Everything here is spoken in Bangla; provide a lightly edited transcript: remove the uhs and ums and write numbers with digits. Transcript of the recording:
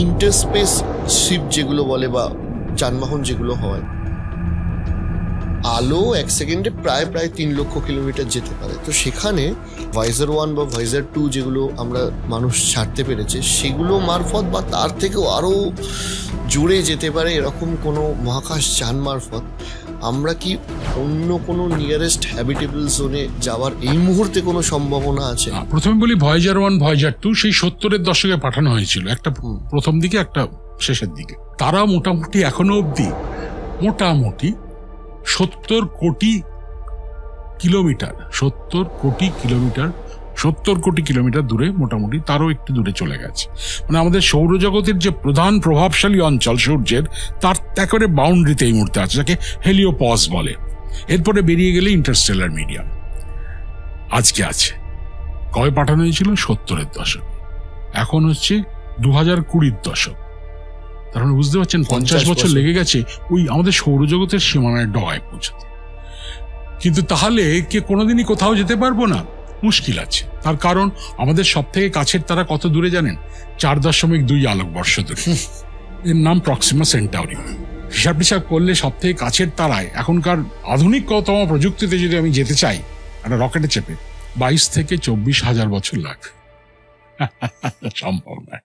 ইন্টারস্পেস শিপ যেগুলো বলে বা যানবাহন যেগুলো হয়, আলো 1 সেকেন্ডে প্রায় 3 লক্ষ কিলোমিটার যেতে পারে। তো সেখানে ভয়েজার 1 বা ভয়েজার 2 যেগুলো আমরা মানুষ ছাড়তে পেরেছে, সেগুলো মারফত বা তার থেকেও আরো জোরে যেতে পারে এরকম কোনো মহাকাশ যান মারফত আমরা কি অন্য কোনো নিয়ারেস্ট হ্যাবিটেবল জোনে যাওয়ার এই মুহূর্তে কোনো সম্ভাবনা আছে? প্রথমে বলি ভয়েজার 1 ভয়েজার 2 সেই 70-এর দশকে পাঠানো হয়েছিল, একটা প্রথম দিকে একটা শেষের দিকে। তারা মোটামুটি এখনো অবধি মোটামুটি 70 কোটি কিলোমিটার দূরে, মোটামুটি তারও একটু দূরে চলে গেছে। মানে আমাদের সৌরজগতের যে প্রধান প্রভাবশালী অঞ্চল সূর্যের, তার একেবারে বাউন্ডারিতে এই মুহূর্তে আছে, যাকে হেলিওপস বলে। এরপরে বেরিয়ে গেলে ইন্টারস্টেলার মিডিয়াম আজকে আছে। কবে পাঠানো হয়েছিল? 70-এর দশক। এখন হচ্ছে 2020-র দশক। তার মানে বুঝতে পারছেন 50 বছর লেগে গেছে ওই আমাদের সৌরজগতের সীমানায় ডগায় পৌঁছাতে। কিন্তু তাহলে কে কোনোদিনই কোথাও যেতে পারবো না? মুশকিল আছে। তার কারণ আমাদের সব থেকে কাছের তারা কত দূরে জানেন? 4.2 আলোকবর্ষ দূরে। এর নাম প্রক্সিমা সেন্টাউরি। হিসাব করলে সব থেকে কাছের তারায় এখনকার আধুনিকতম প্রযুক্তিতে যদি আমি যেতে চাই একটা রকেটে চেপে, 22 থেকে 24 হাজার বছর লাগবে। সম্ভব নয়।